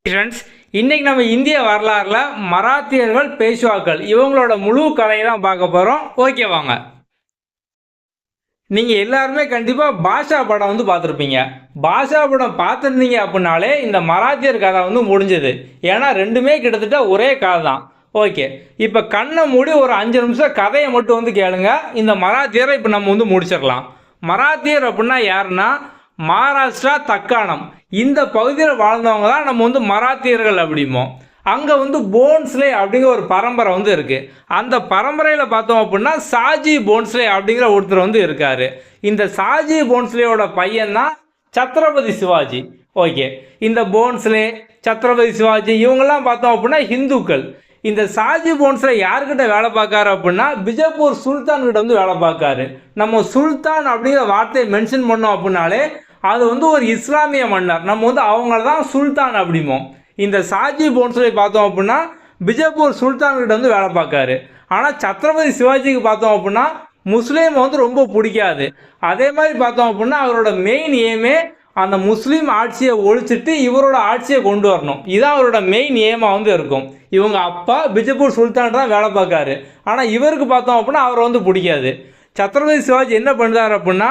Friends, இன்னைக்கு நம்ம இந்திய வரலாறுல மராத்தியர்கள், பேஷ்வாக்கள் இவங்களோட முழு கதையை தான் பார்க்க போறோம். ஓகே வாங்க. நீங்க எல்லாருமே கண்டிப்பா பாஷா படம் பார்த்துருப்பீங்க. பாஷா படம் பார்த்துருந்தீங்க அப்படின்னாலே இந்த மராத்தியர் கதை முடிஞ்சது. ஏன்னா ரெண்டுமே கிட்டத்தட்ட ஒரே கதை தான். ஓகே, இப்போ கண்ணை மூடி ஒரு 5 நிமிஷம் கதையை மட்டும் கேளுங்க. இந்த மராத்தியரை இப்போ நம்ம முடிச்சிடலாம். மராத்தியர் அப்படின்னா யாருன்னா மகாராஷ்டிரா, தக்காணம் இந்த பகுதியில் வாழ்ந்தவங்க தான் நம்ம மராத்தியர்கள் அப்படிம்போம். அங்கே போன்ஸ்லே அப்படிங்கிற ஒரு பரம்பரை இருக்குது. அந்த பரம்பரையில் பார்த்தோம் அப்படின்னா சாஜி போன்ஸ்லே அப்படிங்கிற ஒருத்தர் இருக்கார். இந்த சாஜி போன்ஸ்லேயோட பையன் தான் சத்ரபதி சிவாஜி. ஓகே, இந்த போன்ஸ்லே, சத்ரபதி சிவாஜி இவங்கெல்லாம் பார்த்தோம் அப்படின்னா ஹிந்துக்கள். இந்த சாஜி போன்ஸ்லே யார்கிட்ட வேலை பார்க்காரு அப்படின்னா பிஜப்பூர் சுல்தான் கிட்ட வேலை பார்க்காரு. நம்ம சுல்தான் அப்படிங்கிற வார்த்தையை மென்ஷன் பண்ணோம் அப்படின்னாலே அது ஒரு இஸ்லாமிய மன்னர். நம்ம அவங்கள தான் சுல்தான் அப்படிமோ. இந்த சாஜி போன்ஸ்லே பார்த்தோம் அப்படின்னா பிஜப்பூர் சுல்தான் கிட்ட வேலை பார்க்காரு. ஆனால் சத்ரபதி சிவாஜிக்கு பார்த்தோம் அப்படின்னா முஸ்லீம் ரொம்ப பிடிக்காது. அதே மாதிரி பார்த்தோம் அப்படின்னா அவரோட மெயின் எய்மே அந்த முஸ்லீம் ஆட்சியை ஒழிச்சிட்டு இவரோட ஆட்சியை கொண்டு வரணும். இதுதான் அவரோட மெயின் எய்மாக இருக்கும். இவங்க அப்பா பிஜப்பூர் சுல்தான் தான் வேலை பார்க்காரு. ஆனால் இவருக்கு பார்த்தோம் அப்படின்னா அவரை பிடிக்காது. சத்ரபதி சிவாஜி என்ன பண்ணுறாரு அப்படின்னா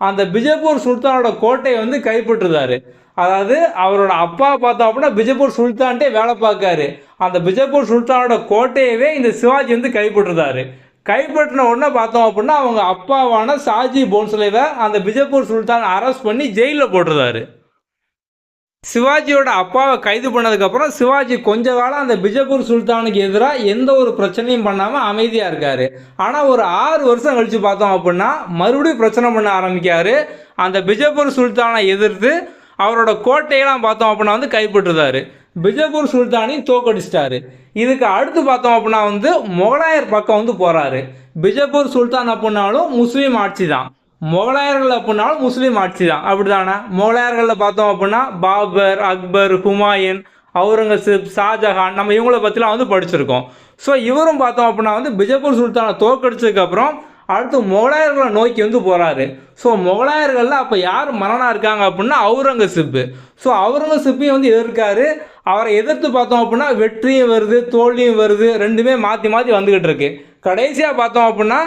அந்த பிஜப்பூர் சுல்தானோட கோட்டையை கைப்பற்றுறாரு. அதாவது அவரோட அப்பா பார்த்தோம் அப்படின்னா பிஜப்பூர் சுல்தான்ட்டே வேலை பார்க்காரு. அந்த பிஜப்பூர் சுல்தானோட கோட்டையவே இந்த சிவாஜி கைப்பற்றுறாரு. கைப்பற்றின உடனே பார்த்தோம் அப்படின்னா அவங்க அப்பாவான சாஜி போன்ஸ்லேவை அந்த பிஜப்பூர் சுல்தான் அரெஸ்ட் பண்ணி ஜெயிலில் போட்டுருந்தாரு. சிவாஜியோட அப்பாவை கைது பண்ணதுக்கப்புறம் சிவாஜி கொஞ்ச காலம் அந்த பிஜப்பூர் சுல்தானுக்கு எதிராக எந்த ஒரு பிரச்சனையும் பண்ணாமல் அமைதியாக இருக்கார். ஆனால் ஒரு 6 வருஷம் கழித்து பார்த்தோம் அப்படின்னா மறுபடியும் பிரச்சனை பண்ண ஆரம்பிக்கார். அந்த பிஜப்பூர் சுல்தானை எதிர்த்து அவரோட கோட்டையெல்லாம் பார்த்தோம் அப்படின்னா கைப்பற்றுறாரு. பிஜப்பூர் சுல்தானையும் தோக்கடிச்சிட்டாரு. இதுக்கு அடுத்து பார்த்தோம் அப்படின்னா முகலாயர் பக்கம் போகிறாரு. பிஜப்பூர் சுல்தான் அப்படின்னாலும் முஸ்லீம் ஆட்சி தான், முகலாயர்கள் அப்படின்னாலும் முஸ்லீம் ஆட்சி தான். அப்படி தானே? முகலாயர்களில் பார்த்தோம் அப்படின்னா பாபர், அக்பர், ஹுமாயூன், அவுரங்கசீப், ஷாஜஹான் நம்ம இவங்கள பற்றிலாம் படிச்சிருக்கோம். ஸோ இவரும் பார்த்தோம் அப்படின்னா பிஜப்பூர் சுல்தானை தோக்கடிச்சதுக்கப்புறம் அடுத்து முகலாயர்களை நோக்கி போகிறாரு. ஸோ முகலாயர்களில் அப்போ யார் மன்னனாக இருக்காங்க அப்படின்னா அவுரங்கசீப்பு. ஸோ அவுரங்கசீப்பையும் எதிர்க்காரு. அவரை எதிர்த்து பார்த்தோம் அப்படின்னா வெற்றியும் வருது, தோல்வியும் வருது, ரெண்டுமே மாற்றி மாற்றி வந்துக்கிட்டு இருக்கு. கடைசியாக பார்த்தோம் அப்படின்னா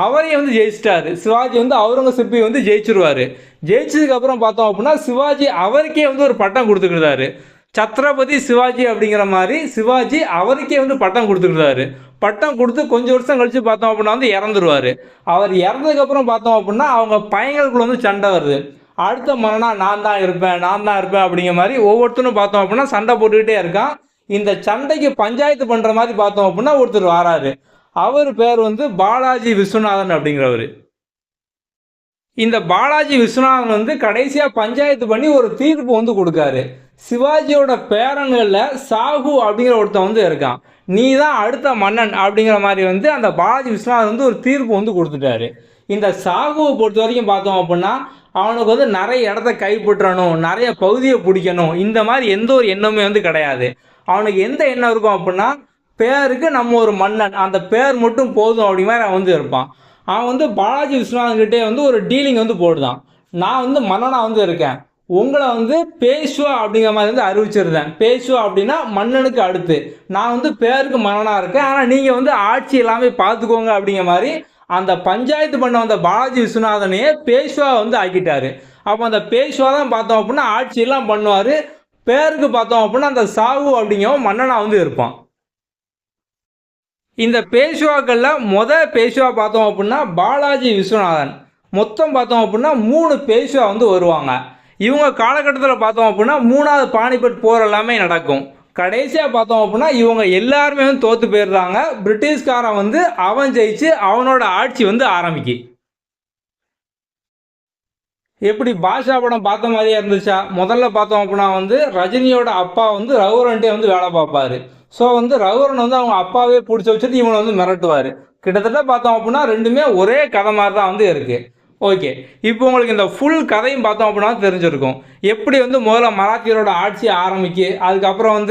அவரையும் ஜெயிச்சிட்டாரு. சிவாஜி அவுரங்கசீப்பை ஜெயிச்சிருவார். ஜெயிச்சதுக்கப்புறம் பார்த்தோம் அப்படின்னா சிவாஜி அவருக்கே ஒரு பட்டம் கொடுத்துக்கிட்டாரு. சத்ரபதி சிவாஜி அப்படிங்கிற மாதிரி சிவாஜி அவருக்கே பட்டம் கொடுத்துக்கிட்டாரு. பட்டம் கொடுத்து கொஞ்சம் வருஷம் கழித்து பார்த்தோம் அப்படின்னா இறந்துருவார். அவர் இறந்ததுக்கப்புறம் பார்த்தோம் அப்படின்னா அவங்க பையங்களுக்குள்ள சண்டை வருது. அடுத்த மன்னனா நான் தான் இருப்பேன் அப்படிங்கிற மாதிரி ஒவ்வொருத்தரும் பார்த்தோம் அப்படின்னா சண்டை போட்டுக்கிட்டே இருக்கான். இந்த சண்டைக்கு பஞ்சாயத்து பண்ணுற மாதிரி பார்த்தோம் அப்படின்னா ஒருத்தர் வராரு. அவர் பேர் பாலாஜி விஸ்வநாதன் அப்படிங்கிறவர். இந்த பாலாஜி விஸ்வநாதன் கடைசியாக பஞ்சாயத்து பண்ணி ஒரு தீர்ப்பு கொடுக்காரு. சிவாஜியோட பேரன்களில் சாகு அப்படிங்கிற ஒருத்தன் இருக்கான். நீ தான் அடுத்த மன்னன் அப்படிங்கிற மாதிரி அந்த பாலாஜி விஸ்வநாதன் ஒரு தீர்ப்பு கொடுத்துட்டாரு. இந்த சாகுவை பொறுத்த வரைக்கும் பார்த்தோம் அப்படின்னா அவனுக்கு நிறைய இடத்த கைப்பற்றணும், நிறைய பகுதியை பிடிக்கணும், இந்த மாதிரி எந்த ஒரு எண்ணமே கிடையாது. அவனுக்கு எந்த எண்ணம் இருக்கும் அப்படின்னா பேருக்கு நம்ம ஒரு மன்னன், அந்த பேர் மட்டும் போதும் அப்படி மாதிரி அவன் இருப்பான். அவன் பாலாஜி விஸ்வநாதன் கிட்டே ஒரு டீலிங் போடுதான். நான் மன்னனாக இருக்கேன், உங்களை பேஷ்வா அப்படிங்கிற மாதிரி அறிவிச்சிருந்தேன். பேஷ்வா அப்படின்னா மன்னனுக்கு அடுத்து, நான் பேருக்கு மன்னனாக இருக்கேன், ஆனால் நீங்கள் ஆட்சி எல்லாமே பார்த்துக்கோங்க அப்படிங்கிற மாதிரி அந்த பஞ்சாயத்து பண்ண வந்த பாலாஜி விஸ்வநாதனையே பேஷ்வா ஆக்கிட்டாரு. அப்போ அந்த பேஷ்வா தான் பார்த்தோம் அப்படின்னா ஆட்சியெல்லாம் பண்ணுவார். பேருக்கு பார்த்தோம் அப்படின்னா அந்த சாகு அப்படிங்கிறவன் மன்னனாக இருப்பான். இந்த பேஷ்வாக்களில் பேஷ்வா பார்த்தோம் அப்படின்னா பாலாஜி விஸ்வநாதன். மொத்தம் பார்த்தோம் அப்படின்னா 3 பேஷ்வா வருவாங்க. இவங்க காலகட்டத்தில் பார்த்தோம் அப்படின்னா 3வது பானிபட் போர் எல்லாமே நடக்கும். கடைசியாக பார்த்தோம் அப்படின்னா இவங்க எல்லாருமே தோற்று போயிடுறாங்க. பிரிட்டிஷ்காரன் அவன் ஜெயிச்சு அவனோட ஆட்சி ஆரம்பிக்கு. எப்படி பாஷா படம் பார்த்த மாதிரியே இருந்துச்சா? முதல்ல பார்த்தோம் அப்படின்னா ரஜினியோட அப்பா ரகுவரன்ட்டே வேலை பார்ப்பாரு. ஸோ ரகுவரன் அவங்க அப்பாவே பிடிச்சி வச்சுட்டு இவனை மிரட்டுவார். கிட்டத்தட்ட பார்த்தோம் அப்படின்னா ரெண்டுமே ஒரே கதை மாதிரி தான் இருக்குது. ஓகே, இப்போ உங்களுக்கு இந்த ஃபுல் கதையும் பார்த்தோம் அப்படின்னா தெரிஞ்சிருக்கும். எப்படி முதல்ல மராத்தியரோட ஆட்சி ஆரம்பிக்கு, அதுக்கப்புறம்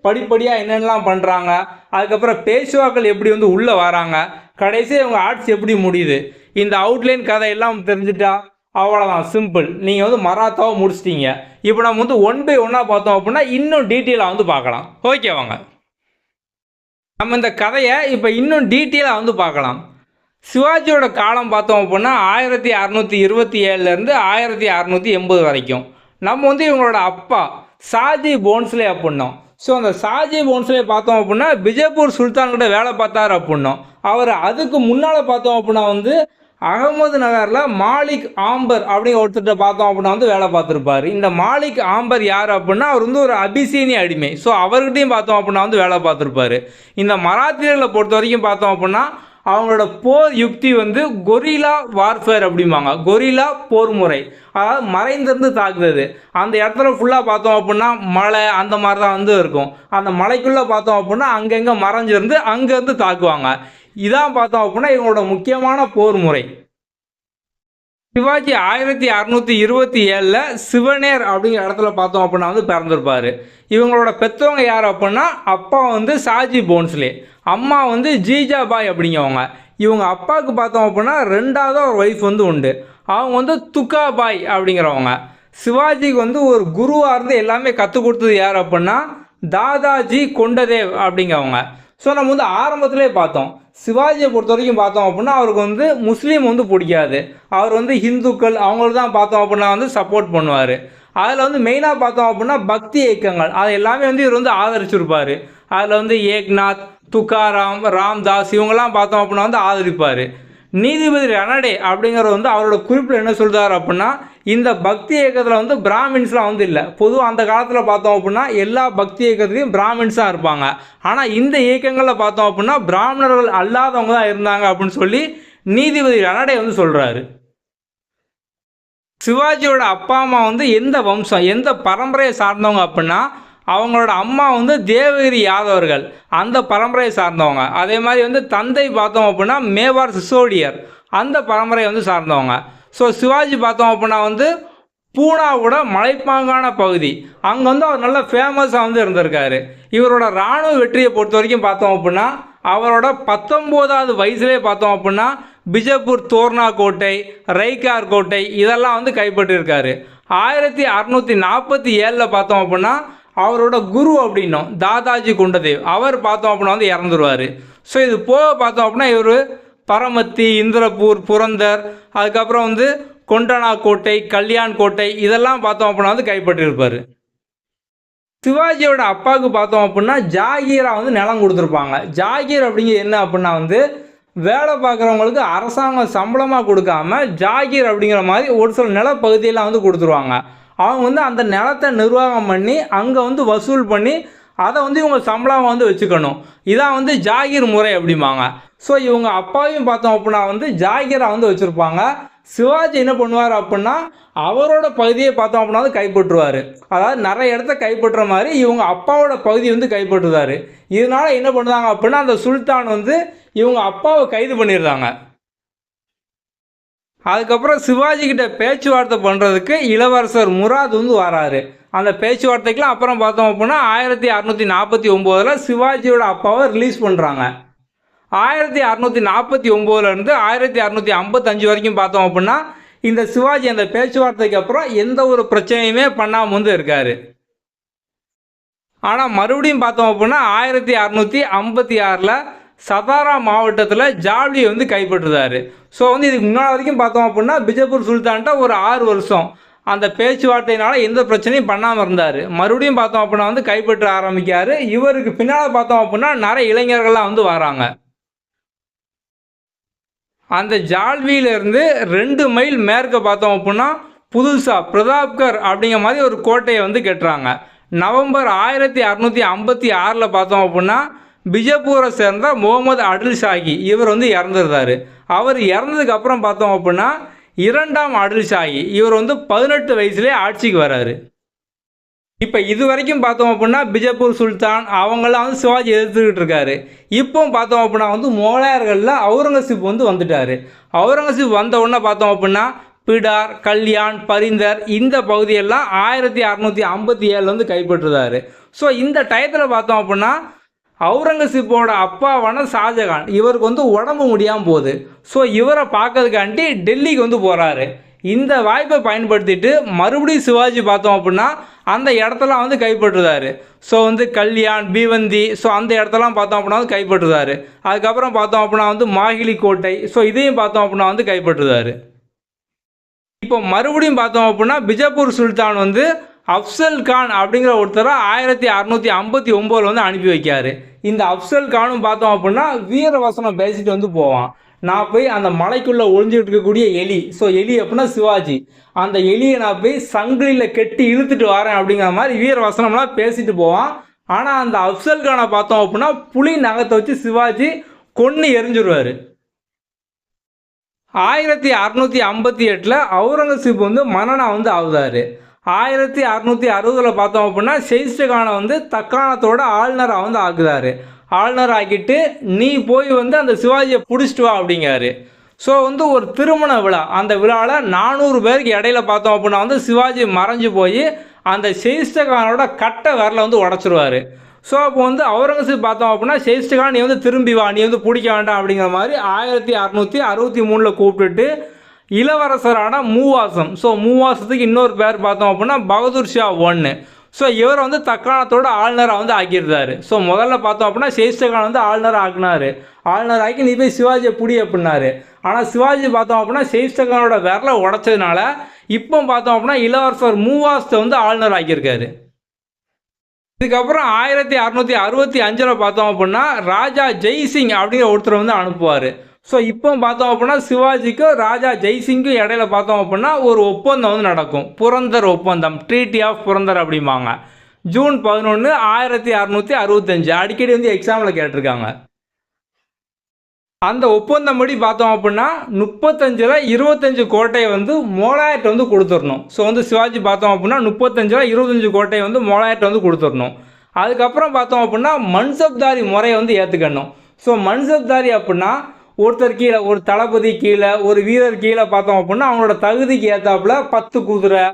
படிப்படியாக என்னென்னலாம் பண்ணுறாங்க, அதுக்கப்புறம் பேஷ்வாக்கள் எப்படி உள்ளே வராங்க, கடைசியாக இவங்க ஆட்சி எப்படி முடியுது. இந்த அவுட்லைன் கதையெல்லாம் தெரிஞ்சுட்டா அவ்வளோதான், சிம்பிள். நீங்கள் வந்து மராத்தாவை முடிச்சிட்டீங்க. இப்போ நம்ம வந்து ஒன் பை ஒன்னாக பார்த்தோம் அப்படின்னா இன்னும் டீட்டெயிலாக வந்து பார்க்கலாம். ஓகே வாங்க. நம்ம இந்த கதையை இப்போ இன்னும் டீட்டெயிலாக வந்து பார்க்கலாம். சிவாஜியோட காலம் பார்த்தோம் அப்படின்னா 1627லேருந்து 1680 வரைக்கும். நம்ம வந்து இவங்களோட அப்பா ஷாஜி போன்ஸ்லே அப்படின்னோம். ஸோ அந்த ஷாஜி போன்ஸ்லே பார்த்தோம் அப்படின்னா பிஜப்பூர் சுல்தான்கிட்ட வேலை பார்த்தார் அப்படின்னோம். அவர் அதுக்கு முன்னால் பார்த்தோம் அப்படின்னா வந்து அகமது நகரில் மாலிக் ஆம்பர் அப்படிங்கிற ஒருத்தர்கிட்ட பார்த்தோம் அப்படின்னா வந்து வேலை பார்த்துருப்பார். இந்த மாலிக் ஆம்பர் யார் அப்படின்னா அவர் வந்து ஒரு அபிசீனிய அடிமை. ஸோ அவர்கிட்டையும் பார்த்தோம் அப்படின்னா வந்து வேலை பார்த்துருப்பார். இந்த மராத்தியர்களை பொறுத்த வரைக்கும் பார்த்தோம் அப்படின்னா அவங்களோட போர் யுக்தி வந்து கொரில்லா வார்ஃபேர் அப்படிம்பாங்க. கொரில்லா போர் முறை, அதாவது மறைந்திருந்து தாக்குறது. அந்த இடத்துல ஃபுல்லாக பார்த்தோம் அப்படின்னா மலை அந்த மாதிரி தான் வந்து இருக்கும். அந்த மலைக்குள்ளே பார்த்தோம் அப்படின்னா அங்கங்கே மறைஞ்சிருந்து அங்கேருந்து தாக்குவாங்க. இதான் பார்த்தோம் அப்படின்னா இவங்களோட முக்கியமான போர் முறை. சிவாஜி 1627 சிவனேர் அப்படிங்கிற இடத்துல பார்த்தோம் அப்படின்னா வந்து பிறந்திருப்பார். இவங்களோட பெற்றவங்க யார் அப்படின்னா அப்பா வந்து ஷாஜி போன்ஸ்லே, அம்மா வந்து ஜீஜாபாய் அப்படிங்கவங்க. இவங்க அப்பாவுக்கு பார்த்தோம் அப்படின்னா ரெண்டாவது ஒரு ஒய்ஃப் வந்து உண்டு. அவங்க வந்து துக்காபாய் அப்படிங்கிறவங்க. சிவாஜிக்கு வந்து ஒரு குருவாக இருந்து எல்லாமே கற்றுக் கொடுத்தது யார் அப்படின்னா தாதாஜி கொண்டதேவ் அப்படிங்கிறவங்க. ஸோ நம்ம வந்து ஆரம்பத்திலே பார்த்தோம் சிவாஜியை பொறுத்த வரைக்கும் பார்த்தோம் அப்படின்னா அவருக்கு வந்து முஸ்லீம் வந்து பிடிக்காது. அவர் வந்து ஹிந்துக்கள் அவங்களுக்கு தான் பார்த்தோம் அப்படின்னா வந்து சப்போர்ட் பண்ணுவார். அதில் வந்து மெயினாக பார்த்தோம் அப்படின்னா பக்தி இயக்கங்கள் அது எல்லாமே வந்து இவர் வந்து ஆதரிச்சிருப்பார். அதில் வந்து ஏக்நாத், துக்காராம், ராம்தாஸ் இவங்கெல்லாம் பார்த்தோம் அப்படின்னா வந்து ஆதரிப்பார். நீதிபதி ரணடே அப்படிங்கிற வந்து அவரோட குறிப்பில் என்ன சொல்கிறார் அப்படின்னா இந்த பக்தி இயக்கத்தில் வந்து பிராமின்ஸ்லாம் வந்து இல்லை. பொதுவாக அந்த காலத்தில் பார்த்தோம் அப்படின்னா எல்லா பக்தி இயக்கத்துலையும் பிராமின்ஸாக இருப்பாங்க. ஆனால் இந்த இயக்கங்களில் பார்த்தோம் அப்படின்னா பிராமணர்கள் அல்லாதவங்க தான் இருந்தாங்க அப்படின்னு சொல்லி நீதிபதி ரணடே வந்து சொல்கிறாரு. சிவாஜியோட அப்பா அம்மா வந்து எந்த வம்சம் எந்த பரம்பரையை சார்ந்தவங்க அப்படின்னா அவங்களோட அம்மா வந்து தேவகிரி யாதவர்கள் அந்த பரம்பரையை சார்ந்தவங்க. அதே மாதிரி வந்து தந்தை பார்த்தோம் அப்படின்னா மேவார் சிசோடியர் அந்த பரம்பரையை வந்து சார்ந்தவங்க. ஸோ சிவாஜி பார்த்தோம் அப்படின்னா வந்து பூனாவோட மலைப்பாங்கான பகுதி அங்கே வந்து அவர் நல்ல ஃபேமஸாக வந்து இருந்திருக்காரு. இவரோட இராணுவ வெற்றியை பொறுத்த வரைக்கும் பார்த்தோம் அப்படின்னா அவரோட 19வது வயசுலேயே பார்த்தோம் அப்படின்னா பிஜப்பூர் தோர்னா கோட்டை, ரைக்கார் கோட்டை இதெல்லாம் வந்து கைப்பற்றியிருக்காரு. 1647 பார்த்தோம் அப்படின்னா அவரோட குரு அப்படின்னும் தாதாஜி கொண்டதேவ் அவர் பார்த்தோம் அப்படின்னா வந்து இறந்துருவார். ஸோ இது போக பார்த்தோம் அப்படின்னா இவர் பரமத்தி, இந்திரபூர், புரந்தர், அதுக்கப்புறம் வந்து கொண்டனா கோட்டை, கல்யாண் கோட்டை இதெல்லாம் பார்த்தோம் அப்படின்னா வந்து கைப்பற்றியிருப்பார். சிவாஜியோட அப்பாவுக்கு பார்த்தோம் அப்படின்னா ஜாகீராக வந்து நிலம் கொடுத்துருப்பாங்க. ஜாகீர் அப்படிங்கிறது என்ன அப்படின்னா வந்து வேலை பார்க்குறவங்களுக்கு அரசாங்கம் சம்பளமாக கொடுக்காம ஜாகீர் அப்படிங்கிற மாதிரி ஒரு சில நிலப்பகுதியெல்லாம் வந்து கொடுத்துருவாங்க. அவங்க வந்து அந்த நிலத்தை நிர்வாகம் பண்ணி அங்கே வந்து வசூல் பண்ணி அதை வந்து இவங்க சம்பளமாக வந்து வச்சுக்கணும். இதான் வந்து ஜாகீர் முறை அப்படிம்பாங்க. ஸோ இவங்க அப்பாவையும் பார்த்தோம் அப்படின்னா வந்து ஜாகீராக வந்து வச்சுருப்பாங்க. சிவாஜி என்ன பண்ணுவார் அப்படின்னா அவரோட பகுதியை பார்த்தோம் அப்படின்னா வந்து கைப்பற்றுவார். அதாவது நிறைய இடத்த கைப்பற்றுற மாதிரி இவங்க அப்பாவோட பகுதியை வந்து கைப்பற்றுவார். இதனால் என்ன பண்ணுறாங்க அப்படின்னா அந்த சுல்தான் வந்து இவங்க அப்பாவை கைது பண்ணிடுறாங்க. அதுக்கப்புறம் சிவாஜி கிட்ட பேச்சுவார்த்தை பண்ணுறதுக்கு இளவரசர் முராத் வந்து வராரு. அந்த பேச்சுவார்த்தைக்கெலாம் அப்புறம் பார்த்தோம் அப்படின்னா 1649 சிவாஜியோட அப்பாவை ரிலீஸ் பண்ணுறாங்க. 1649 1655 வரைக்கும் பார்த்தோம் அப்படின்னா இந்த சிவாஜி அந்த பேச்சுவார்த்தைக்கு அப்புறம் எந்த ஒரு பிரச்சனையுமே பண்ணாமல் வந்து இருக்கார். ஆனால் மறுபடியும் பார்த்தோம் அப்படின்னா 1656 சதாரா மாவட்டத்தில் ஜாவ்லியை வந்து கைப்பற்றுறாரு. ஸோ வந்து இதுக்கு முன்னாடி வரைக்கும் பார்த்தோம் அப்படின்னா பிஜப்பூர் சுல்தான்கிட்ட ஒரு 6 வருஷம் அந்த பேச்சுவார்த்தையினால் எந்த பிரச்சனையும் பண்ணாமல் இருந்தார். மறுபடியும் பார்த்தோம் அப்படின்னா வந்து கைப்பற்ற ஆரம்பிக்காரு. இவருக்கு பின்னால் பார்த்தோம் அப்படின்னா நிறைய இளைஞர்கள்லாம் வந்து வராங்க. அந்த ஜால்வியிலேருந்து 2 மைல் மேற்க பார்த்தோம் அப்படின்னா புதுசாக பிரதாப்கர் அப்படிங்கிற மாதிரி ஒரு கோட்டையை வந்து கட்டுறாங்க. நவம்பர் 1656 பார்த்தோம் அப்படின்னா பிஜப்பூரை சேர்ந்த முகமது அடில் ஷாஹி இவர் வந்து இறந்துருந்தார். அவர் இறந்ததுக்கு அப்புறம் பார்த்தோம் அப்படின்னா 2ஆம் அடில் ஷாஹி இவர் வந்து 18 வயசுலேயே ஆட்சிக்கு வராரு. இப்போ இது வரைக்கும் பார்த்தோம் அப்படின்னா பிஜப்பூர் சுல்தான் அவங்களாம் வந்து சிவாஜி எதிர்த்துக்கிட்டு இருக்காரு. இப்போ பார்த்தோம் அப்படின்னா வந்து முகலாயர்களில் அவுரங்கசீப் வந்து வந்துட்டார். அவுரங்கசீப் வந்த உடனே பார்த்தோம் அப்படின்னா பிடார், கல்யாண், பரிந்தர் இந்த பகுதியெல்லாம் 1657 வந்து கைப்பற்றுறாரு. ஸோ இந்த டயத்தில் பார்த்தோம் அப்படின்னா அவுரங்கசீப்போட அப்பாவான ஷாஜகான் இவருக்கு வந்து உடம்பு முடியாமல் போகுது. ஸோ இவரை பார்க்கறதுக்காண்டி டெல்லிக்கு வந்து போகிறாரு. இந்த வாய்ப்பை பயன்படுத்திட்டு மறுபடியும் சிவாஜி பார்த்தோம் அப்படின்னா அந்த இடத்தெல்லாம் வந்து கைப்பற்றுதாரு. ஸோ வந்து கல்யாண், பீவந்தி, ஸோ அந்த இடத்தெல்லாம் பார்த்தோம் அப்படின்னா வந்து கைப்பற்றுதாரு. அதுக்கப்புறம் பார்த்தோம் அப்படின்னா வந்து மாஹிலி கோட்டை, ஸோ இதையும் பார்த்தோம் அப்படின்னா வந்து கைப்பற்றுதாரு. இப்போ மறுபடியும் பார்த்தோம் அப்படின்னா பிஜப்பூர் சுல்தான் வந்து அப்சல் கான் அப்படிங்கிற ஒருத்தரை 1659 வந்து அனுப்பி வைக்காரு. இந்த அப்சல் கானும் பார்த்தோம் அப்படின்னா வீரவசனம் பேசிட்டு வந்து போவான். நான் போய் அந்த மலைக்குள்ளே ஒளிஞ்சிட்டு இருக்கக்கூடிய எலி, ஸோ எலி அப்படின்னா சிவாஜி, அந்த எலியை நான் போய் சங்கிலியில் கெட்டி இழுத்துட்டு வரேன் அப்படிங்கிற மாதிரி வீரவசனம்லாம் பேசிட்டு போவான். ஆனால் அந்த அப்சல் கானை பார்த்தோம் அப்படின்னா புலி நகத்தை வச்சு சிவாஜி கொன்று எரிஞ்சிருவார். 1658 அவுரங்கசீப் வந்து மன்னனா வந்து ஆகுதாரு. 1660 பார்த்தோம் அப்படின்னா ஷெயிஸ்டகானை வந்து தக்காணத்தோட ஆளுநராக வந்து ஆக்குதாரு. ஆளுநர் ஆக்கிட்டு நீ போய் வந்து அந்த சிவாஜியை பிடிச்சிட்டு வா அப்படிங்காரு. ஸோ வந்து ஒரு திருமண விழா, அந்த விழாவில் 400 பேருக்கு இடையில பார்த்தோம் அப்படின்னா வந்து சிவாஜி மறைஞ்சு போய் அந்த ஷெயிஸ்டகானோட கட்டை விரலை வந்து உடச்சிருவார். ஸோ அப்போ வந்து அவுரங்கசீப் பார்த்தோம் அப்படின்னா ஷெயிஸ்டகான் நீ வந்து திரும்பி வா, நீ வந்து பிடிக்க வேண்டாம் அப்படிங்கிற மாதிரி 1663 கூப்பிட்டுட்டு இளவரசரான மூவாசம், ஸோ மூவாசத்துக்கு இன்னொரு பேர் பார்த்தோம் அப்படின்னா பகதூர் ஷா 1, ஸோ இவர் வந்து தக்காணத்தோட ஆளுநராக வந்து ஆக்கியிருந்தார். ஸோ முதல்ல பார்த்தோம் அப்படின்னா ஷெயிஸ்டகான் வந்து ஆளுநர் ஆக்கினார். ஆளுநர் ஆக்கி நீ போய் சிவாஜியை பிடி அப்படின்னாரு. ஆனால் சிவாஜி பார்த்தோம் அப்படின்னா ஷெயிஸ்டகானோட விரலை உடச்சதுனால இப்போ பார்த்தோம் அப்படின்னா இளவரசர் மூவாசத்தை வந்து ஆளுநர் ஆக்கியிருக்காரு. இதுக்கப்புறம் 1665 பார்த்தோம் அப்படின்னா ராஜா ஜெய்சிங் அப்படிங்கிற ஒருத்தர் வந்து அனுப்புவார். ஸோ இப்போ பார்த்தோம் அப்படின்னா சிவாஜிக்கும் ராஜா ஜெய்சிங்கும் இடையில பார்த்தோம் அப்படின்னா ஒரு ஒப்பந்தம் வந்து நடக்கும். புரந்தர் ஒப்பந்தம், ட்ரீட்டி ஆஃப் புரந்தர் அப்படிம்பாங்க. ஜூன் 11, 1665. அடிக்கடி வந்து எக்ஸாமில் கேட்டிருக்காங்க. அந்த ஒப்பந்தம் படி பார்த்தோம் அப்படின்னா 35ல் 25 கோட்டையை வந்து மொகலாயர்கிட்ட வந்து கொடுத்துடணும். ஸோ வந்து சிவாஜி பார்த்தோம் அப்படின்னா 35ல் 25 கோட்டையை வந்து மொகலாயர்கிட்ட வந்து கொடுத்துடணும். அதுக்கப்புறம் பார்த்தோம் அப்படின்னா மன்சப்தாரி முறையை வந்து ஏற்றுக்கணும். ஸோ மன்சப்தாரி அப்படின்னா ஒருத்தர் கீழே, ஒரு தளபதி கீழே, ஒரு வீரர் கீழே பார்த்தோம் அப்படின்னா அவங்களோட தகுதிக்கு ஏற்றாப்புல 10 குதிரை,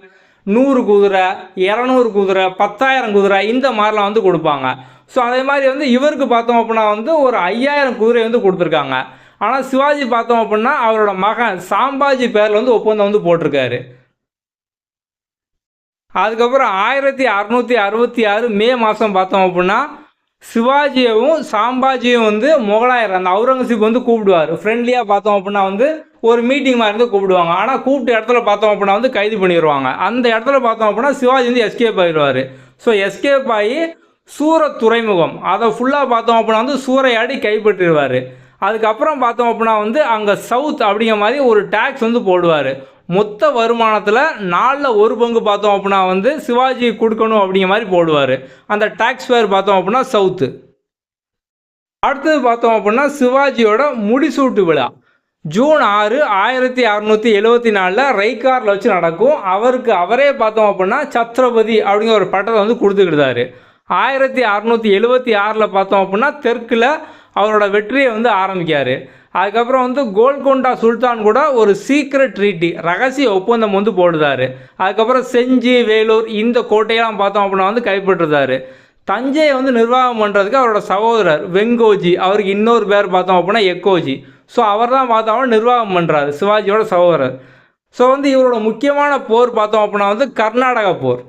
100 குதிரை, 200 குதிரை, 10,000 குதிரை இந்த மாதிரிலாம் வந்து கொடுப்பாங்க. ஸோ அதே மாதிரி வந்து இவருக்கு பார்த்தோம் அப்படின்னா வந்து ஒரு 5000 குதிரை வந்து கொடுத்துருக்காங்க. ஆனால் சிவாஜி பார்த்தோம் அப்படின்னா அவரோட மகன் சாம்பாஜி பேரில் வந்து ஒப்பந்தம் வந்து போட்டிருக்காரு. அதுக்கப்புறம் 1666 மே மாதம் பார்த்தோம் அப்படின்னா சிவாஜியவும் சாம்பாஜியும் வந்து முகலாயர் அந்த அவுரங்கசீப் வந்து கூப்பிடுவார். ஃப்ரெண்ட்லியாக பார்த்தோம் அப்படின்னா வந்து ஒரு மீட்டிங் மாதிரி இருந்து கூப்பிடுவாங்க. ஆனால் கூப்பிட்ட இடத்துல பார்த்தோம் அப்படின்னா வந்து கைது பண்ணிடுவாங்க. அந்த இடத்துல பார்த்தோம் அப்படின்னா சிவாஜி வந்து எஸ்கேப் ஆகிடுவார். ஸோ எஸ்கேப் ஆகி சூரத் துறைமுகம் அதை ஃபுல்லாக பார்த்தோம் அப்படின்னா வந்து சூறையாடி கைப்பற்றிடுவார். அதுக்கப்புறம் பார்த்தோம் அப்படின்னா வந்து அங்கே சவுத் அப்படிங்கிற மாதிரி ஒரு டேக்ஸ் வந்து போடுவார். மொத்த வருமானத்தில் 4/1 பங்கு பார்த்தோம் அப்படின்னா வந்து சிவாஜி கொடுக்கணும் அப்படிங்கிற மாதிரி போடுவார். அந்த டேக்ஸ் பேர் பார்த்தோம் அப்படின்னா சவுத்து. அடுத்தது பார்த்தோம் அப்படின்னா சிவாஜியோட முடிசூட்டு விழா ஜூன் 6, 1674 ரைக்காரில் வச்சு நடக்கும். அவரே பார்த்தோம் அப்படின்னா சத்ரபதி அப்படிங்கிற ஒரு பட்டத்தை வந்து கொடுத்துக்கிட்டாரு. 1676 பார்த்தோம் அப்படின்னா தெற்கில் அவரோட வெற்றியை வந்து ஆரம்பிக்கார். அதுக்கப்புறம் வந்து கோல்கொண்டா சுல்தான் கூட ஒரு சீக்ரெட் ட்ரீட்டி, ரகசிய ஒப்பந்தம் வந்து போடுதார். அதுக்கப்புறம் செஞ்சி, வேலூர் இந்த கோட்டையெல்லாம் பார்த்தோம் அப்படின்னா வந்து கைப்பற்றுதார். தஞ்சையை வந்து நிர்வாகம் பண்ணுறதுக்கு அவரோட சகோதரர் வெங்கோஜி, அவருக்கு இன்னொரு பேர் பார்த்தோம் அப்படின்னா எக்கோஜி, ஸோ அவர் தான் பார்த்தோம்னா நிர்வாகம் பண்ணுறாரு, சிவாஜியோட சகோதரர். ஸோ வந்து இவரோட முக்கியமான போர் பார்த்தோம் அப்படின்னா வந்து கர்நாடக போர்.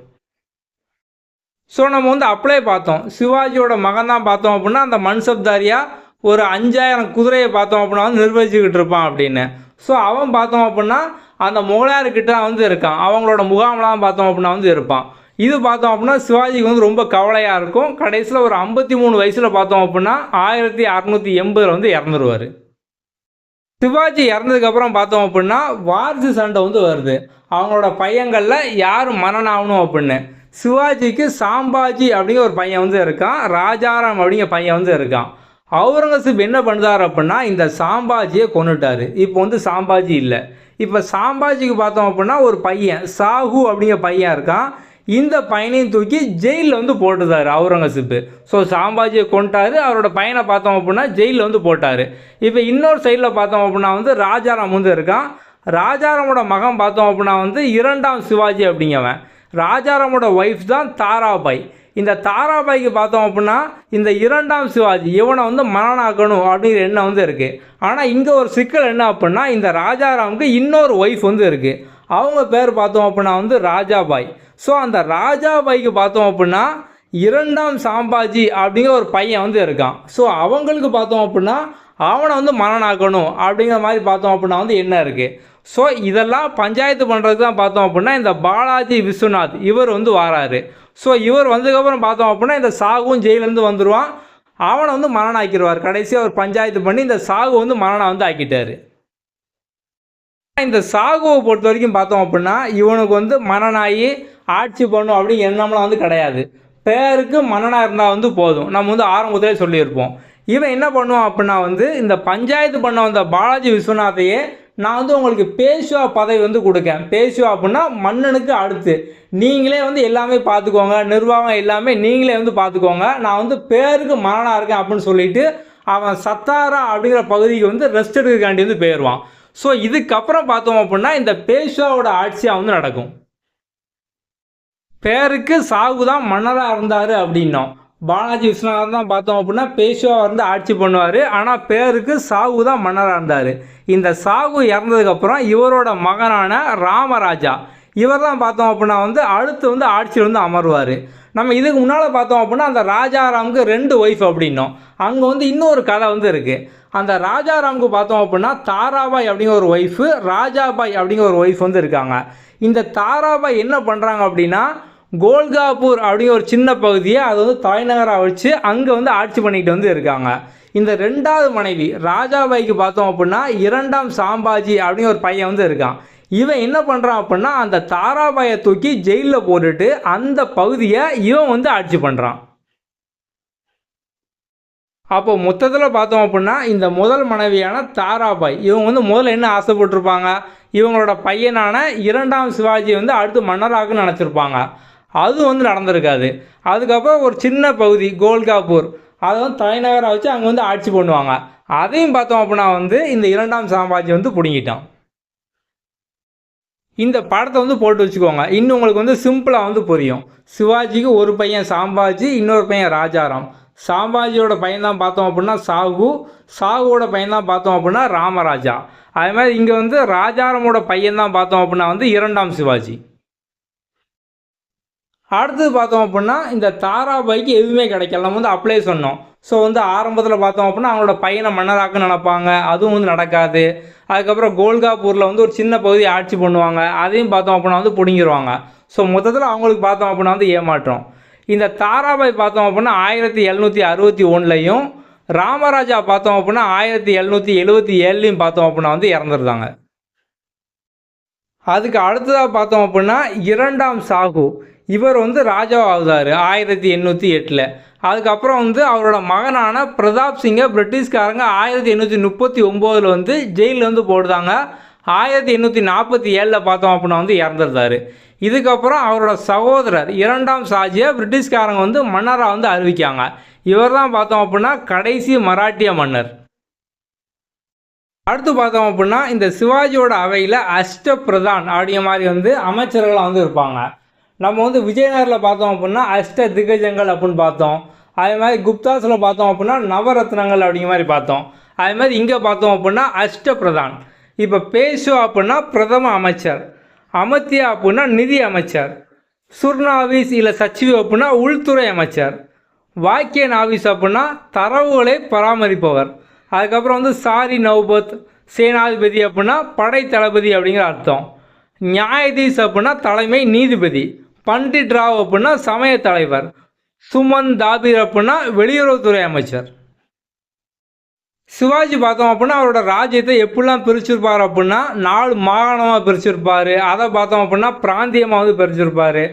ஸோ நம்ம வந்து அப்ளை பார்த்தோம், சிவாஜியோட மகன் தான் பார்த்தோம் அப்படின்னா அந்த மன்சப்தாரியாக ஒரு 5000 குதிரையை பார்த்தோம் அப்படின்னா வந்து நிர்வகிச்சுக்கிட்டு இருப்பான் அப்படின்னு. ஸோ அவன் பார்த்தோம் அப்படின்னா அந்த முகலாயர்கிட்ட வந்து இருக்கான், அவங்களோட முகாம்லாம் பார்த்தோம் அப்படின்னா வந்து இருப்பான். இது பார்த்தோம் அப்படின்னா சிவாஜிக்கு வந்து ரொம்ப கவலையாக இருக்கும். கடைசியில் ஒரு 53 வயசில் பார்த்தோம் அப்படின்னா 1680 வந்து இறந்துருவார். சிவாஜி இறந்ததுக்கப்புறம் பார்த்தோம் அப்படின்னா வாரிசு சண்டை வந்து வருது. அவங்களோட பையன்களில் யார் மன்னன் ஆகணும் அப்படின்னு. சிவாஜிக்கு சாம்பாஜி அப்படிங்கிற ஒரு பையன் வந்து இருக்கான், ராஜாராம் அப்படிங்கிற பையன் வந்து இருக்கான். அவுரங்கசீப் என்ன பண்ணுறாரு அப்படின்னா இந்த சாம்பாஜியை கொண்டுட்டார். இப்போ வந்து சாம்பாஜி இல்லை. இப்போ சாம்பாஜிக்கு பார்த்தோம் அப்படின்னா ஒரு பையன் சாஹு அப்படிங்கிற பையன் இருக்கான். இந்த பையனையும் தூக்கி ஜெயிலில் வந்து போட்டுதார் அவுரங்கசீப். ஸோ சாம்பாஜியை கொண்டாரு, அவரோட பையனை பார்த்தோம் அப்படின்னா ஜெயிலில் வந்து போட்டார். இப்போ இன்னொரு சைடில் பார்த்தோம் அப்படின்னா வந்து ராஜாராம் வந்து இருக்கான். ராஜாராமோட மகன் பார்த்தோம் அப்படின்னா வந்து 2ஆம் சிவாஜி அப்படிங்கவன். ராஜாராமோட ஒய்ஃப் தான் தாராபாய். இந்த தாராபாய்க்கு பார்த்தோம் அப்படின்னா இந்த 2ஆம் சிவாஜி இவனை வந்து மன்னனாக்கணும் அப்படிங்கிற எண்ணம் வந்து இருக்குது. ஆனால் இங்கே ஒரு சிக்கல் என்ன அப்படின்னா இந்த ராஜாராமுக்கு இன்னொரு ஒய்ஃப் வந்து இருக்குது. அவங்க பேர் பார்த்தோம் அப்படின்னா வந்து ராஜாபாய். ஸோ அந்த ராஜாபாய்க்கு பார்த்தோம் அப்படின்னா இரண்டாம் சாம்பாஜி அப்படிங்கிற ஒரு பையன் வந்து இருக்கான். ஸோ அவங்களுக்கு பார்த்தோம் அப்படின்னா அவனை வந்து மரணாக்கணும் அப்படிங்கிற மாதிரி பார்த்தோம் அப்படின்னா வந்து என்ன இருக்குது. ஸோ இதெல்லாம் பஞ்சாயத்து பண்ணுறதுக்கு தான் பார்த்தோம் அப்படின்னா இந்த பாலாஜி விஸ்வநாத் இவர் வந்து வாராரு. ஸோ இவர் வந்ததுக்கப்புறம் பார்த்தோம் அப்படின்னா இந்த சாகுவும் ஜெயிலேருந்து வந்துடுவான். அவனை வந்து மரணம் ஆக்கிடுவார். கடைசியாக ஒரு பஞ்சாயத்து பண்ணி இந்த சாகு வந்து மரணம் வந்து ஆக்கிட்டார். இந்த சாகுவை பொறுத்த வரைக்கும் பார்த்தோம் அப்படின்னா இவனுக்கு வந்து மன்னனாகி ஆட்சி பண்ணும் அப்படிங்கிற எண்ணம்லாம் வந்து கிடையாது. பேருக்கு மன்னனாக இருந்தால் வந்து போதும். நம்ம வந்து ஆரம்பத்திலே சொல்லியிருப்போம். இவன் என்ன பண்ணுவான் அப்படின்னா வந்து இந்த பஞ்சாயத்து பண்ண வந்த பாலாஜி விஸ்வநாத்தையே நான் வந்து உங்களுக்கு பேஷ்வா பதவி வந்து கொடுக்கேன். பேஷ்வா அப்படின்னா மன்னனுக்கு அடுத்து நீங்களே வந்து எல்லாமே பார்த்துக்கோங்க, நிர்வாகம் எல்லாமே நீங்களே வந்து பார்த்துக்கோங்க, நான் வந்து பேருக்கு மன்னனாக இருக்கேன் அப்படின்னு சொல்லிட்டு அவன் சத்தாரா அப்படிங்கிற பகுதிக்கு வந்து ரெஸ்ட் எடுக்கிறக்காண்டி வந்து போயிடுவான். ஸோ இதுக்கப்புறம் பார்த்தோம் அப்படின்னா இந்த பேஷ்வாவோட ஆட்சியாக வந்து நடக்கும். பேருக்கு சாகு தான் மன்னராக இருந்தார் அப்படின்னோம். பாலாஜி விஸ்வநாதன் தான் பார்த்தோம் அப்படின்னா பேஷ்வாவை வந்து ஆட்சி பண்ணுவார். ஆனால் பேருக்கு சாகு தான் மன்னராக இருந்தார். இந்த சாகு இறந்ததுக்கப்புறம் இவரோட மகனான ராமராஜா இவர் தான் பார்த்தோம் அப்படின்னா வந்து அடுத்து வந்து ஆட்சியில் வந்து அமர்வார். நம்ம இதுக்கு முன்னால் பார்த்தோம் அப்படின்னா அந்த ராஜாராமுக்கு 2 ஒய்ஃப் அப்படின்னோம். அங்கே வந்து இன்னொரு கதை வந்து இருக்குது. அந்த ராஜாராமுக்கு பார்த்தோம் அப்படின்னா தாராபாய் அப்படிங்கிற ஒரு ஒய்ஃபு, ராஜாபாய் அப்படிங்கிற ஒரு ஒய்ஃப் வந்து இருக்காங்க. இந்த தாராபாய் என்ன பண்ணுறாங்க அப்படின்னா கோல்காப்பூர் அப்படிங்கிற ஒரு சின்ன பகுதியை அதை வந்து தலைநகராக வச்சு அங்கே வந்து ஆட்சி பண்ணிக்கிட்டு வந்து இருக்காங்க. இந்த 2வது மனைவி ராஜாபாய்க்கு பார்த்தோம் அப்படின்னா இரண்டாம் சாம்பாஜி அப்படிங்கிற ஒரு பையன் வந்து இருக்கான். இவன் என்ன பண்ணுறான் அப்படின்னா அந்த தாராபாயை தூக்கி ஜெயிலில் போட்டுட்டு அந்த பகுதியை இவன் வந்து ஆட்சி பண்ணுறான். அப்போ மொத்தத்தில் பார்த்தோம் அப்படின்னா இந்த முதல் மனைவியான தாராபாய் இவங்க வந்து முதல்ல என்ன ஆசைப்பட்டிருப்பாங்க, இவங்களோட பையனான இரண்டாம் சிவாஜி வந்து அடுத்து மன்னராகுன்னு நினச்சிருப்பாங்க. அது வந்து நடந்திருக்காது. அதுக்கப்புறம் ஒரு சின்ன பகுதி கோல்காப்பூர் அதை வந்து தலைநகராக வச்சு அங்கே வந்து ஆட்சி பண்ணுவாங்க. அதையும் பார்த்தோம் அப்படின்னா வந்து இந்த இரண்டாம் சாம்பாஜி வந்து பிடுங்கிட்டான். இந்த படத்தை வந்து போட்டு வச்சுக்கோங்க, இன்னும் உங்களுக்கு வந்து சிம்பிளாக வந்து புரியும். சிவாஜிக்கு ஒரு பையன் சாம்பாஜி, இன்னொரு பையன் ராஜாராம். சாம்பாஜியோட பையன் தான் பார்த்தோம் அப்படின்னா சாகு, சாகுவோட பையன் தான் பார்த்தோம் அப்படின்னா ராமராஜா. அதே மாதிரி இங்கே வந்து ராஜாராமோட பையன் தான் பார்த்தோம் அப்படின்னா வந்து இரண்டாம் சிவாஜி. அடுத்தது பார்த்தோம் அப்படின்னா இந்த தாராபாய்க்கு எதுவுமே கிடைக்கல. நம்ம வந்து அப்ளை சொன்னோம். ஸோ வந்து ஆரம்பத்தில் பார்த்தோம் அப்படின்னா அவங்களோட பையனை மன்னராக்குன்னு நினைப்பாங்க, அதுவும் வந்து நடக்காது. அதுக்கப்புறம் கோல்காப்பூரில் வந்து ஒரு சின்ன பகுதி ஆட்சி பண்ணுவாங்க, அதையும் பார்த்தோம் அப்படின்னா வந்து பிடுங்கிடுவாங்க. ஸோ மொத்தத்தில் அவங்களுக்கு பார்த்தோம் அப்படின்னா வந்து ஏமாற்றம். இந்த தாராபாய் பார்த்தோம் அப்படின்னா 1761லையும் ராமராஜா பார்த்தோம் அப்படின்னா 1777லையும் பார்த்தோம் அப்படின்னா வந்து இறந்துருந்தாங்க. அதுக்கு அடுத்ததாக பார்த்தோம் அப்படின்னா இரண்டாம் சாகு இவர் வந்து ராஜா ஆகுதார் 1808. அதுக்கப்புறம் வந்து அவரோட மகனான பிரதாப் சிங்கை பிரிட்டிஷ்காரங்க 1839 வந்து ஜெயிலில் வந்து போடுதாங்க. 1847 பார்த்தோம் அப்படின்னா வந்து இறந்துருந்தார். இதுக்கப்புறம் அவரோட சகோதரர் இரண்டாம் ஷாஜியை பிரிட்டிஷ்காரங்க வந்து மன்னராக வந்து அறிவிக்காங்க. இவர் தான் பார்த்தோம் அப்படின்னா கடைசி மராட்டிய மன்னர். அடுத்து பார்த்தோம் அப்படின்னா இந்த சிவாஜியோட அவையில் அஷ்டபிரதான் அப்படிங்கிற மாதிரி வந்து அமைச்சர்களாக வந்து இருப்பாங்க. நம்ம வந்து விஜயநகரில் பார்த்தோம் அப்படின்னா அஷ்ட திகஜங்கள் அப்படின்னு பார்த்தோம். அதே மாதிரி குப்தாஸில் பார்த்தோம் அப்படின்னா நவரத்னங்கள் அப்படிங்கிற மாதிரி பார்த்தோம். அதே மாதிரி இங்கே பார்த்தோம் அப்படின்னா அஷ்டபிரதான். இப்போ பேஷ்வா அப்படின்னா பிரதம அமைச்சர், அமத்தியா அப்படின்னா நிதி அமைச்சர், சுர்னாவிஸ் இல்லை சச்சிவ் அப்படின்னா உள்துறை அமைச்சர், வாக்கிய நாவிஸ் அப்படின்னா தரவுகளை பராமரிப்பவர். அதுக்கப்புறம் வந்து சாரி நவ்பத் சேனாதிபதி அப்படின்னா படை தளபதி அப்படிங்கிற அர்த்தம். நியாயதீஸ் அப்படின்னா தலைமை நீதிபதி, பண்டிட் ராவ் அப்படின்னா சமய தலைவர், சுமன் தாபீர் அப்படின்னா வெளியுறவுத்துறை அமைச்சர். சிவாஜி பார்த்தோம் அப்படின்னா அவரோட ராஜ்யத்தை எப்படிலாம் பிரிச்சிருப்பார் அப்படின்னா 4 மாகாணமாக பிரிச்சிருப்பார். அதை பார்த்தோம் அப்படின்னா பிராந்தியமாக வந்து பிரிச்சிருப்பார்.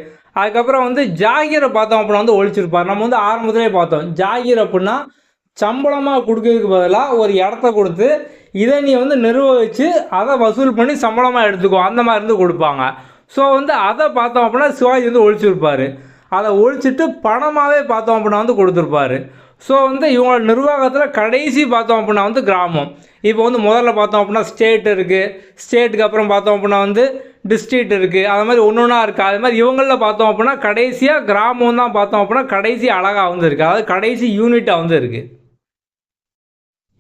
அதுக்கப்புறம் வந்து ஜாகீரை பார்த்தோம் அப்படின்னா வந்து ஒழிச்சிருப்பார். நம்ம வந்து ஆரம்பத்திலே பார்த்தோம் ஜாகீர் அப்படின்னா சம்பளமாக கொடுக்கறதுக்கு பதிலாக ஒரு இடத்த கொடுத்து இதை நீ வந்து நிர்வகித்து அதை வசூல் பண்ணி சம்பளமாக எடுத்துக்கோ அந்த மாதிரி இருந்து கொடுப்பாங்க. ஸோ வந்து அதை பார்த்தோம் அப்படின்னா சிவாஜி வந்து ஒழிச்சிருப்பார். அதை ஒழிச்சிட்டு பணமாகவே பார்த்தோம் அப்படின்னா வந்து கொடுத்துருப்பாரு. ஸோ வந்து இவங்களோட நிர்வாகத்தில் கடைசி பார்த்தோம் அப்படின்னா வந்து கிராமம். இப்போ வந்து முதல்ல பார்த்தோம் அப்படின்னா ஸ்டேட் இருக்குது, ஸ்டேட்டுக்கு அப்புறம் பார்த்தோம் அப்படின்னா வந்து டிஸ்ட்ரிக்ட் இருக்குது, அது மாதிரி ஒன்று ஒன்றா இருக்குது. அது மாதிரி இவங்களில் பார்த்தோம் அப்படின்னா கடைசியாக கிராமம் தான் பார்த்தோம் அப்படின்னா கடைசி அழகாக வந்து இருக்குது, அதாவது கடைசி யூனிட்டாக வந்து இருக்குது.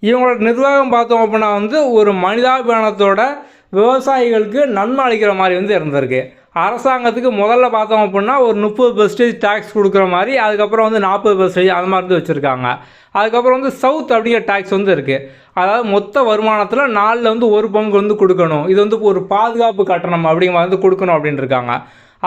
இவங்களோட நிர்வாகம் பார்த்தோம் அப்படின்னா வந்து ஒரு மனிதாபிமானத்தோட விவசாயிகளுக்கு நன்மை அளிக்கிற மாதிரி வந்து இருந்திருக்கு. அரசாங்கத்துக்கு முதல்ல பார்த்தோம் அப்படின்னா ஒரு 30% டேக்ஸ் கொடுக்குற மாதிரி, அதுக்கப்புறம் வந்து 40% அது மாதிரி வந்து வச்சுருக்காங்க. அதுக்கப்புறம் வந்து சவுத் அப்படிங்கிற டேக்ஸ் வந்து இருக்குது. அதாவது மொத்த வருமானத்தில் 4ல் வந்து ஒரு பங்கு வந்து கொடுக்கணும். இது வந்து ஒரு பாதுகாப்பு கட்டணம் அப்படிங்கிற மாதிரி வந்து கொடுக்கணும் அப்படின்னு இருக்காங்க.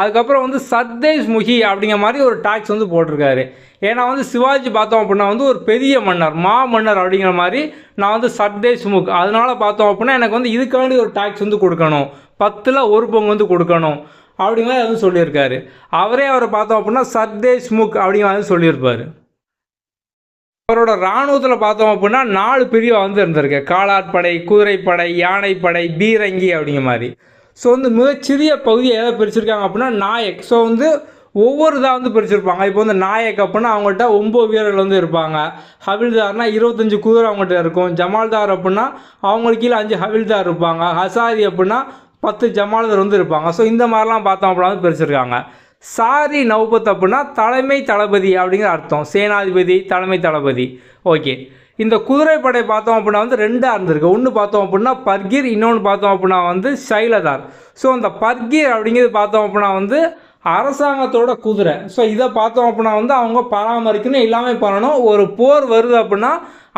அதுக்கப்புறம் வந்து சர்தேஷ் முகி அப்படிங்கிற மாதிரி ஒரு டேக்ஸ் வந்து போட்டிருக்காரு. ஏன்னா வந்து சிவாஜி பார்த்தோம் அப்படின்னா வந்து ஒரு பெரிய மன்னர், மன்னர் அப்படிங்கிற மாதிரி நான் வந்து சர்தேஷ் முக், அதனால பார்த்தோம் அப்படின்னா எனக்கு வந்து இதுக்காண்டி ஒரு டேக்ஸ் வந்து கொடுக்கணும், 10ல் ஒரு பங்கு வந்து கொடுக்கணும் அப்படிங்கிற வந்து சொல்லியிருக்காரு. அவரை பார்த்தோம் அப்படின்னா சர்தேஷ் முக் அப்படிங்கிற மாதிரி சொல்லியிருப்பார். அவரோட இராணுவத்தில் பார்த்தோம் அப்படின்னா 4 பிரிவாக வந்து இருந்திருக்கு. காலாட்படை, குதிரைப்படை, யானைப்படை, பீரங்கி அப்படிங்கிற மாதிரி. ஸோ வந்து மிகச்சிறிய பகுதியை எதை பிரிச்சிருக்காங்க அப்படின்னா நாயக். ஸோ வந்து ஒவ்வொரு இதாக வந்து பிரிச்சிருப்பாங்க. இப்போ வந்து நாயக் அப்படின்னா அவங்கள்ட்ட 9 வீரர்கள் வந்து இருப்பாங்க. ஹவில்தார்னா 25 குதிரை அவங்கள்ட்ட இருக்கும். ஜமால்தார் அப்படின்னா அவங்களுக்கு கீழே 5 ஹவில்தார் இருப்பாங்க. ஹசாரி அப்படின்னா 10 ஜமால்தார் வந்து இருப்பாங்க. ஸோ இந்த மாதிரிலாம் பார்த்தோம் அப்படின்னா வந்து பிரிச்சிருக்காங்க. சாரி நௌபத் அப்படின்னா தலைமை தளபதி அப்படிங்கிற அர்த்தம். சேனாதிபதி, தலைமை தளபதி. ஓகே, இந்த குதிரைப்படை பார்த்தோம் அப்படின்னா வந்து 2ஆக இருந்திருக்கு. ஒன்று பார்த்தோம் அப்படின்னா பர்கீர், இன்னொன்று பார்த்தோம் அப்படின்னா வந்து சைலதார். ஸோ அந்த பர்கீர் அப்படிங்கிறது பார்த்தோம் அப்படின்னா வந்து அரசாங்கத்தோட குதிரை. ஸோ இதை பார்த்தோம் அப்படின்னா வந்து அவங்க பராமரிக்கணும், எல்லாமே பண்ணணும். ஒரு போர் வருது அப்படின்னா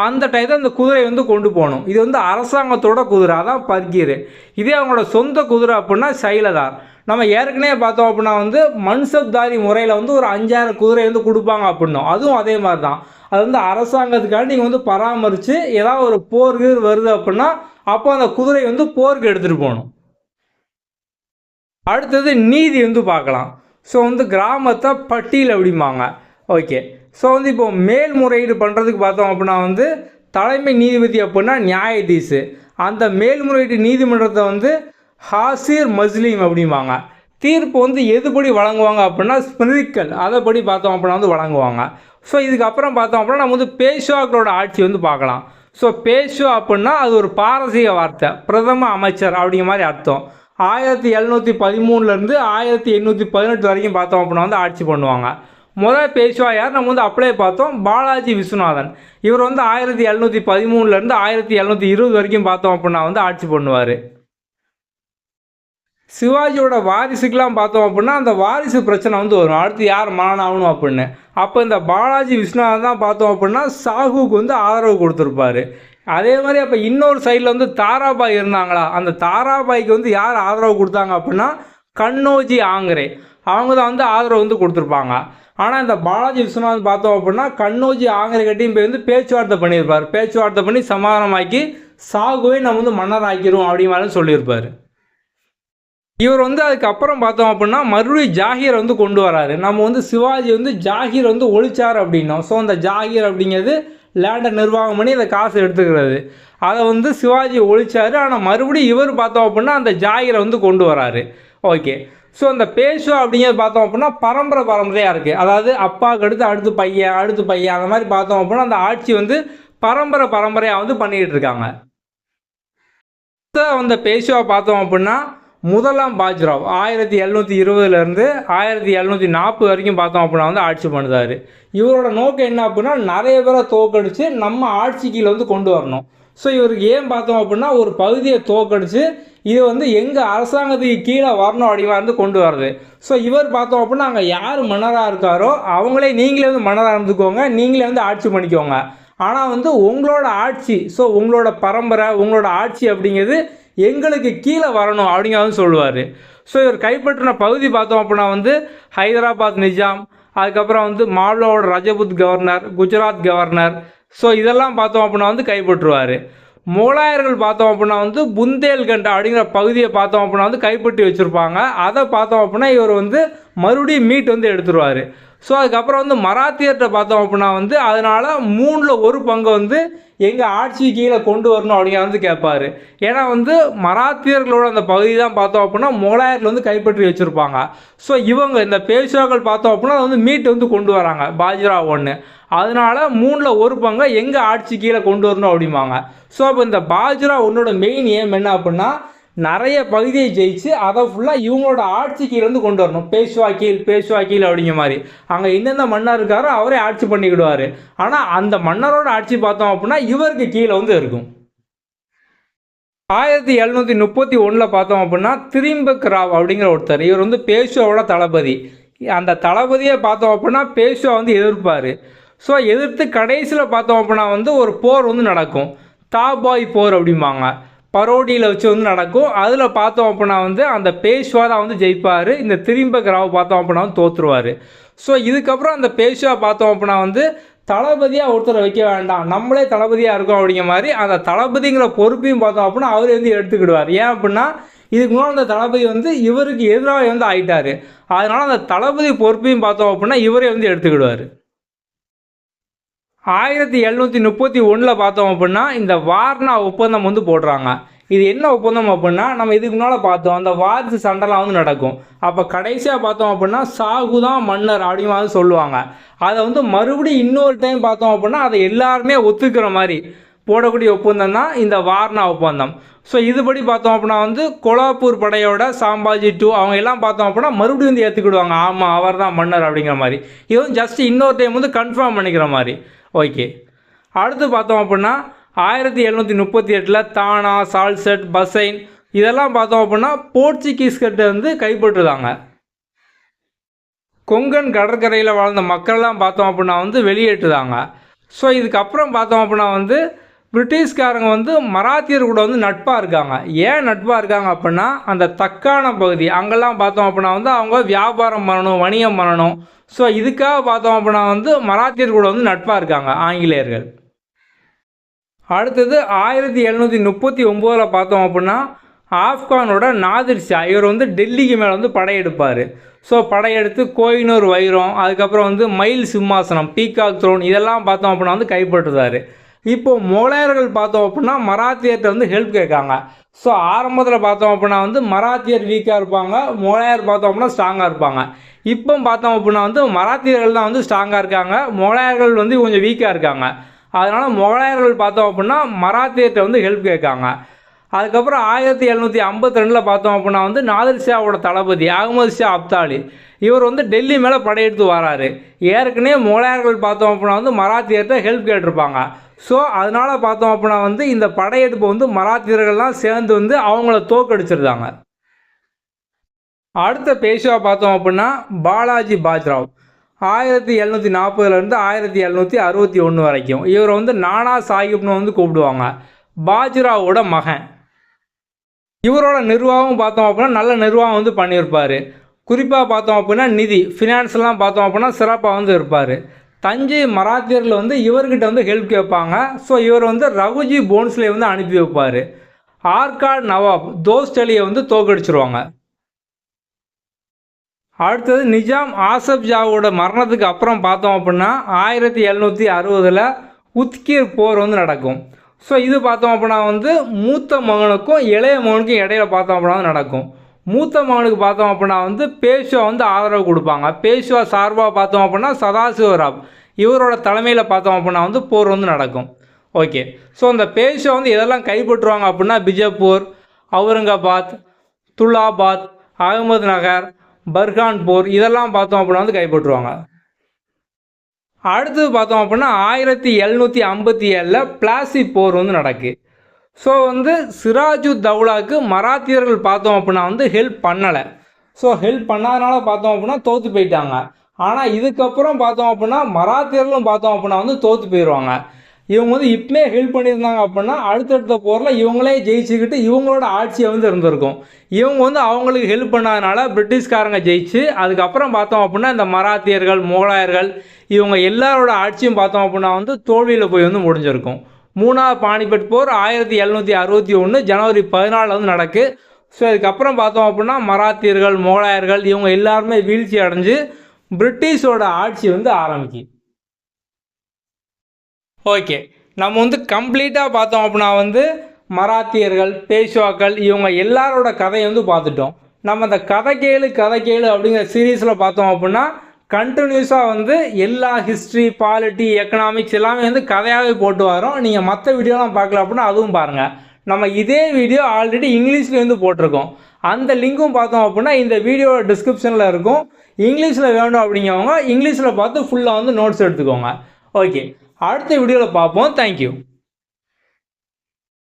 அந்த டயத்தை அந்த குதிரையை வந்து கொண்டு போகணும். இது வந்து அரசாங்கத்தோட குதிரை, அதான் பர்கீர். இதே அவங்களோட சொந்த குதிரை அப்படின்னா சைலதார். நம்ம ஏற்கனவே பார்த்தோம் அப்படின்னா வந்து மன்சப்தாரி முறையில் வந்து ஒரு 5000 குதிரை வந்து கொடுப்பாங்க அப்படின்னோம். அதுவும் அதே மாதிரி தான். அது வந்து அரசாங்கத்துக்காக நீங்கள் வந்து பராமரித்து ஏதாவது ஒரு போருக்கு வருது அப்படின்னா அப்போ அந்த குதிரை வந்து போருக்கு எடுத்துகிட்டு போகணும். அடுத்தது நீதி வந்து பார்க்கலாம். ஸோ வந்து கிராமத்தை பட்டியல் அப்படிம்பாங்க. ஓகே, ஸோ வந்து இப்போ மேல்முறையீடு பண்ணுறதுக்கு பார்த்தோம் அப்படின்னா வந்து தலைமை நீதிபதி அப்படின்னா நியாயாதீஷு. அந்த மேல்முறையீட்டு நீதிமன்றத்தை வந்து ஹாசிர் மஸ்லீம் அப்படிம்பாங்க. தீர்ப்பு வந்து எதுபடி வழங்குவாங்க அப்படின்னா ஸ்மிருதிகள் அதைப்படி பார்த்தோம் அப்படின்னா வந்து வழங்குவாங்க. ஸோ இதுக்கப்புறம் பார்த்தோம் அப்படின்னா நம்ம வந்து பேஷ்வாக்களோட ஆட்சி வந்து பார்க்கலாம். ஸோ பேஷ்வா அப்படின்னா அது ஒரு பாரசீக வார்த்தை, பிரதம அமைச்சர் அப்படிங்கிற மாதிரி அர்த்தம். 1713லேருந்து 1818 வரைக்கும் பார்த்தோம் அப்படின்னா வந்து ஆட்சி பண்ணுவாங்க. முதல் பேஷ்வா யார் நம்ம வந்து அப்படியே பார்த்தோம், பாலாஜி விஸ்வநாதன். இவர் வந்து 1713லேருந்து 1720 வரைக்கும் பார்த்தோம் அப்படின்னா வந்து ஆட்சி பண்ணுவார். சிவாஜியோட வாரிசுக்கெலாம் பார்த்தோம் அப்படின்னா அந்த வாரிசு பிரச்சனை வந்து வரும், அடுத்து யார் மன்னன் ஆகணும் அப்படின்னு. அப்போ இந்த பாலாஜி விஸ்வநாதன் தான் பார்த்தோம் அப்படின்னா சாகுவுக்கு வந்து ஆதரவு கொடுத்துருப்பாரு. அதே மாதிரி அப்போ இன்னொரு சைடில் வந்து தாராபாய் இருந்தாங்களா, அந்த தாராபாய்க்கு வந்து யார் ஆதரவு கொடுத்தாங்க அப்படின்னா கண்ணோஜி ஆங்கரே, அவங்க தான் வந்து ஆதரவு வந்து கொடுத்துருப்பாங்க. ஆனால் இந்த பாலாஜி விஸ்வநாதன் பார்த்தோம் அப்படின்னா கண்ணோஜி ஆங்கரே கட்டியும் போய் வந்து பேச்சுவார்த்தை பண்ணியிருப்பார். பேச்சுவார்த்தை பண்ணி சமாதானமாக்கி சாகுவே நம்ம வந்து மன்னர் ஆக்கிடுவோம் அப்படிங்கிற சொல்லியிருப்பார். இவர் வந்து அதுக்கப்புறம் பார்த்தோம் அப்படின்னா மறுபடியும் ஜாகீரை வந்து கொண்டு வராரு. நம்ம வந்து சிவாஜி வந்து ஜாகீர் வந்து ஒழிச்சார் அப்படின்னோம். ஸோ அந்த ஜாகீர் அப்படிங்கிறது லேண்டை நிர்வாகம் பண்ணி அந்த காசு எடுத்துக்கிறது, அதை வந்து சிவாஜி ஒழிச்சார். ஆனால் மறுபடியும் இவர் பார்த்தோம் அப்படின்னா அந்த ஜாகீரை வந்து கொண்டு வராரு. ஓகே, ஸோ அந்த பேஷ்வா அப்படிங்கிறது பார்த்தோம் அப்படின்னா பரம்பரையாக இருக்குது. அதாவது அப்பாவுக்கு அடுத்து அடுத்து பையன் அந்த மாதிரி பார்த்தோம் அப்படின்னா அந்த ஆட்சி வந்து பரம்பரையாக வந்து பண்ணிக்கிட்டு இருக்காங்க. அந்த பேஷ்வா பார்த்தோம் அப்படின்னா முதலாம் பாஜ்ராவ் 1720லேருந்து 1740 வரைக்கும் பார்த்தோம் அப்படின்னா வந்து ஆட்சி பண்ணுறாரு. இவரோட நோக்கம் என்ன அப்படின்னா நிறைய பேரை தோக்கடிச்சு நம்ம ஆட்சி கீழே வந்து கொண்டு வரணும். ஸோ இவருக்கு ஏன் பார்த்தோம் அப்படின்னா ஒரு பகுதியை தோக்கடிச்சு இது வந்து எங்கள் அரசாங்கத்துக்கு கீழே வரணும் அப்படிங்கிற வந்து கொண்டு வருது. ஸோ இவர் பார்த்தோம் அப்படின்னா அங்கே யார் மன்னராக இருக்காரோ அவங்களே நீங்களே வந்து மன்னராக இருந்துக்கோங்க, நீங்களே வந்து ஆட்சி பண்ணிக்கோங்க. ஆனால் வந்து உங்களோட ஆட்சி, ஸோ உங்களோட பரம்பரை உங்களோட ஆட்சி அப்படிங்கிறது எங்களுக்கு கீழே வரணும் அப்படிங்கிறத சொல்லுவார். ஸோ இவர் கைப்பற்றின பகுதி பார்த்தோம் அப்படின்னா வந்து ஹைதராபாத் நிஜாம், அதுக்கப்புறம் வந்து மால்வாவோட ரஜபுத் கவர்னர், குஜராத் கவர்னர், ஸோ இதெல்லாம் பார்த்தோம் அப்படின்னா வந்து கைப்பற்றுவார். முகலாயர்கள் பார்த்தோம் அப்படின்னா வந்து புந்தேல்கண்ட் அப்படிங்கிற பகுதியை பார்த்தோம் அப்படின்னா வந்து கைப்பற்றி வச்சுருப்பாங்க. அதை பார்த்தோம் அப்படின்னா இவர் வந்து மறுபடியும் மீட் வந்து எடுத்துருவார். ஸோ அதுக்கப்புறம் வந்து மராத்தியர்கிட்ட பார்த்தோம் அப்படின்னா வந்து அதனால் 3ல் ஒரு பங்கு வந்து எங்கள் ஆட்சி கீழே கொண்டு வரணும் அப்படிங்கிற வந்து கேட்பார். ஏன்னா வந்து மராத்தியர்களோட அந்த பகுதி தான் பார்த்தோம் அப்படின்னா முகலாயர்கள் வந்து கைப்பற்றி வச்சுருப்பாங்க. ஸோ இவங்க இந்த பேஷ்வாக்கள் பார்த்தோம் அப்படின்னா வந்து மீட் வந்து கொண்டு வராங்க பாஜிராவ் 1, அதனால் 3ல் ஒரு பங்கை எங்கள் ஆட்சி கீழே கொண்டு வரணும் அப்படிம்பாங்க. ஸோ அப்போ இந்த பாஜிராவ் 1ஓட மெயின் ஏம் என்ன அப்படின்னா நிறைய பகுதியை ஜெயிச்சு அதை ஃபுல்லாக இவங்களோட ஆட்சி கீழே வந்து கொண்டு வரணும். பேஷ்வா கீழ் அப்படிங்கிற மாதிரி அங்கே எந்தெந்த மன்னர் இருக்காரோ அவரே ஆட்சி பண்ணிக்கிடுவார். ஆனால் அந்த மன்னரோட ஆட்சி பார்த்தோம் அப்படின்னா இவருக்கு கீழே வந்து இருக்கும். 1731 பார்த்தோம் அப்படின்னா திரிம்பக் ராவ் அப்படிங்கிற ஒருத்தர், இவர் வந்து பேஷ்வாவோட தளபதி. அந்த தளபதியை பார்த்தோம் அப்படின்னா பேஷ்வா வந்து எதிர்ப்பார். ஸோ எதிர்த்து கடைசியில் பார்த்தோம் அப்படின்னா வந்து ஒரு போர் வந்து நடக்கும், தாபாய் போர் அப்படிம்பாங்க. பரோடியில் வச்சு வந்து நடக்கும். அதில் பார்த்தோம் அப்படின்னா வந்து அந்த பேஷ்வா தான் வந்து ஜெயிப்பார். இந்த திரிம்பக் ராவ் பார்த்தோம் அப்படின்னா வந்து தோற்றுருவார். ஸோ இதுக்கப்புறம் அந்த பேஷ்வா பார்த்தோம் அப்படின்னா வந்து தளபதியாக ஒருத்தரை வைக்க வேண்டாம், நம்மளே தளபதியாக இருக்கோம் அப்படிங்கிற மாதிரி அந்த தளபதிங்கிற பொறுப்பையும் பார்த்தோம் அப்படின்னா அவரே வந்து எடுத்துக்கிடுவார். ஏன் அப்படின்னா இதுக்கு முன்னாடி அந்த தளபதி வந்து இவருக்கு எதிராக வந்து ஆயிட்டார். அதனால் அந்த தளபதி பொறுப்பையும் பார்த்தோம் அப்படின்னா இவரே வந்து எடுத்துக்கிடுவார். 1731 பார்த்தோம் அப்படின்னா இந்த வார்னா ஒப்பந்தம் வந்து போடுறாங்க. இது என்ன ஒப்பந்தம் அப்படின்னா நம்ம இதுக்கு முன்னால் பார்த்தோம் அந்த வாரிசு சண்டைலாம் வந்து நடக்கும். அப்போ கடைசியாக பார்த்தோம் அப்படின்னா சாகு தான் மன்னர் அப்படிங்கிற மாதிரி சொல்லுவாங்க. அதை வந்து மறுபடியும் இன்னொரு டைம் பார்த்தோம் அப்படின்னா அதை எல்லாருமே ஒத்துக்கிற மாதிரி போடக்கூடிய ஒப்பந்தம் தான் இந்த வார்னா ஒப்பந்தம். ஸோ இதுபடி பார்த்தோம் அப்படின்னா வந்து கோலாப்பூர் படையோட சாம்பாஜி டூ அவங்க எல்லாம் பார்த்தோம் அப்படின்னா மறுபடியும் வந்து ஏற்றுக்கிடுவாங்க, ஆமாம் அவர் தான் மன்னர் அப்படிங்கிற மாதிரி. இது வந்து ஜஸ்ட் இன்னொரு டைம் வந்து கன்ஃபார்ம் பண்ணிக்கிற மாதிரி. ஓகே, அடுத்து பார்த்தோம் அப்படின்னா 1738 தானா, சால்செட், பசைன் இதெல்லாம் பார்த்தோம் அப்படின்னா போர்ச்சுகீஸ்கிட்ட வந்து கைப்பற்றுதாங்க. கொங்கன் கடற்கரையில் வாழ்ந்த மக்கள்லாம் பார்த்தோம் அப்படின்னா வந்து வெளியேற்றுதாங்க. ஸோ இதுக்கப்புறம் பார்த்தோம் அப்படின்னா வந்து பிரிட்டிஷ்காரங்க வந்து மராத்தியர் கூட வந்து நட்பாக இருக்காங்க. ஏன் நட்பாக இருக்காங்க அப்படின்னா அந்த தக்கான பகுதி அங்கெல்லாம் பார்த்தோம் அப்படின்னா வந்து அவங்க வியாபாரம் பண்ணணும், வணிகம் பண்ணணும். ஸோ இதுக்காக பார்த்தோம் அப்படின்னா வந்து மராத்தியர் கூட வந்து நட்பாக இருக்காங்க ஆங்கிலேயர்கள். அடுத்தது 1739 பார்த்தோம் அப்படின்னா ஆப்கானோட நாதிர் ஷா இவர் வந்து டெல்லிக்கு மேலே வந்து படையெடுப்பார். ஸோ படையெடுத்து கோயினூர் வைரம், அதுக்கப்புறம் வந்து மயில் சிம்மாசனம், பீகாக் த்ரோன் இதெல்லாம் பார்த்தோம் அப்படின்னா வந்து கைப்பற்றுதார். இப்போது முகலாயர்கள் பார்த்தோம் அப்படின்னா மராத்தியர்கிட்ட வந்து ஹெல்ப் கேட்காங்க. ஸோ ஆரம்பத்தில் பார்த்தோம் அப்படின்னா வந்து மராத்தியர் வீக்காக இருப்பாங்க, முகலாயர் பார்த்தோம் அப்படின்னா ஸ்ட்ராங்காக இருப்பாங்க. இப்போ பார்த்தோம் அப்படின்னா வந்து மராத்தியர்கள் தான் வந்து ஸ்ட்ராங்காக இருக்காங்க, முகலாயர்கள் வந்து கொஞ்சம் வீக்காக இருக்காங்க. அதனால் முகலாயர்கள் பார்த்தோம் அப்படின்னா மராத்தியர்கிட்ட வந்து ஹெல்ப் கேட்காங்க. அதுக்கப்புறம் 1752 பார்த்தோம் அப்படின்னா வந்து நாதிர் ஷாவோட தளபதி அகமது ஷா அப்தாலி இவர் வந்து டெல்லி மேலே படையெடுத்து வராரு. ஏற்கனவே முகலாயர்கள் பார்த்தோம் அப்படின்னா வந்து மராத்தியர்கிட்ட ஹெல்ப் கேட்டிருப்பாங்க. ஸோ அதனால் பார்த்தோம் அப்படின்னா வந்து இந்த படையெடுப்பு வந்து மராத்தியர்கள்லாம் சேர்ந்து வந்து அவங்கள தோக்கடிச்சிருந்தாங்க. அடுத்த பேஷ்வா பார்த்தோம் அப்படின்னா பாலாஜி பாஜ்ராவ் 1740 1761 வரைக்கும் இவர் வந்து நானா சாஹிப்னு வந்து கூப்பிடுவாங்க. பாஜ்ராவோட மகன். இவரோட நிர்வாகம் பார்த்தோம் அப்படின்னா நல்ல நிர்வாகம் வந்து பண்ணியிருப்பார். குறிப்பாக பார்த்தோம் அப்படின்னா நிதி ஃபினான்ஸ்லாம் பார்த்தோம் அப்படின்னா சிறப்பாக வந்து இருப்பார். தஞ்சை மராத்தியர்கள் வந்து இவர்கிட்ட வந்து ஹெல்ப் கேட்பாங்க. ஸோ இவர் வந்து ரகுஜி போன்ஸ்லே வந்து அனுப்பி வைப்பார். ஆர்காட் நவாப் தோஸ்டலியை வந்து தோக்கடிச்சிருவாங்க. அடுத்தது நிஜாம் ஆசப் ஜாவோட மரணத்துக்கு அப்புறம் பார்த்தோம் அப்படின்னா 1760 உத்கீர் போர் வந்து நடக்கும். ஸோ இது பார்த்தோம் அப்படின்னா வந்து மூத்த மகனுக்கும் இளைய மகனுக்கும் இடையில பார்த்தோம் அப்படின்னா வந்து நடக்கும். மூத்த மகனுக்கு பார்த்தோம் அப்படின்னா வந்து பேஷ்வா வந்து ஆதரவு கொடுப்பாங்க. பேஷ்வா சார்பாக பார்த்தோம் அப்படின்னா சதாசிவராவ் இவரோட தலைமையில் பார்த்தோம் அப்படின்னா வந்து போர் வந்து நடக்கும். ஓகே, ஸோ அந்த பேஷ்வா வந்து எதெல்லாம் கைப்பற்றுவாங்க அப்படின்னா பிஜப்பூர், அவுரங்காபாத், துலாபாத், அகமது நகர், பர்கான்பூர் இதெல்லாம் பார்த்தோம் அப்படின்னா வந்து கைப்பற்றுவாங்க. அடுத்தது பார்த்தோம் அப்படின்னா 1757 பிளாசி போர் வந்து நடக்கு. ஸோ வந்து சிராஜு தௌலாவுக்கு மராத்தியர்கள் பார்த்தோம் அப்படின்னா வந்து ஹெல்ப் பண்ணலை. ஸோ ஹெல்ப் பண்ணாதனால பார்த்தோம் அப்படின்னா தோற்று போயிட்டாங்க. ஆனால் இதுக்கப்புறம் பார்த்தோம் அப்படின்னா மராத்தியர்களும் பார்த்தோம் அப்படின்னா வந்து தோற்று போயிடுவாங்க. இவங்க வந்து இப்பமே ஹெல்ப் பண்ணியிருந்தாங்க அப்படின்னா அடுத்தடுத்த போரில் இவங்களே ஜெயிச்சுக்கிட்டு இவங்களோட ஆட்சியை வந்து இருந்திருக்கும். இவங்க வந்து அவங்களுக்கு ஹெல்ப் பண்ணாதனால பிரிட்டிஷ்காரங்க ஜெயிச்சு அதுக்கப்புறம் பார்த்தோம் அப்படின்னா இந்த மராத்தியர்கள், முகலாயர்கள் இவங்க எல்லாரோட ஆட்சியும் பார்த்தோம் அப்படின்னா வந்து தோல்வியில் போய் வந்து முடிஞ்சிருக்கும். 3வது பானிபட் போர் 1761 ஜனவரி 14 வந்து நடக்கு. ஸோ இதுக்கப்புறம் பார்த்தோம் அப்படின்னா மராத்தியர்கள், முகலாயர்கள் இவங்க எல்லாருமே வீழ்ச்சி அடைஞ்சு பிரிட்டிஷோட ஆட்சி வந்து ஆரம்பிக்கும். ஓகே, நம்ம வந்து கம்ப்ளீட்டாக பார்த்தோம் அப்படின்னா வந்து மராத்தியர்கள், பேஷ்வாக்கள் இவங்க எல்லாரோட கதையை வந்து பார்த்துட்டோம். நம்ம அந்த கதை கேளு அப்படிங்கிற சீரீஸில் பார்த்தோம் அப்படின்னா கண்டினியூஸாக வந்து எல்லா ஹிஸ்ட்ரி, பாலிட்டி, எக்கனாமிக்ஸ் எல்லாமே வந்து கதையாகவே போட்டு வரோம். நீங்கள் மற்ற வீடியோலாம் பார்க்கல அப்படின்னா அதுவும் பாருங்கள். நம்ம இதே வீடியோ ஆல்ரெடி இங்கிலீஷில் வந்து போட்டிருக்கோம். அந்த லிங்க்கும் பார்த்தோம் அப்படின்னா இந்த வீடியோ டிஸ்கிரிப்ஷனில் இருக்கும். இங்கிலீஷில் வேணும் அப்படிங்கிறவங்க இங்கிலீஷில் பார்த்து ஃபுல்லாக வந்து நோட்ஸ் எடுத்துக்கோங்க. ஓகே, அடுத்த வீடியோவில் பார்ப்போம். தேங்க்யூ.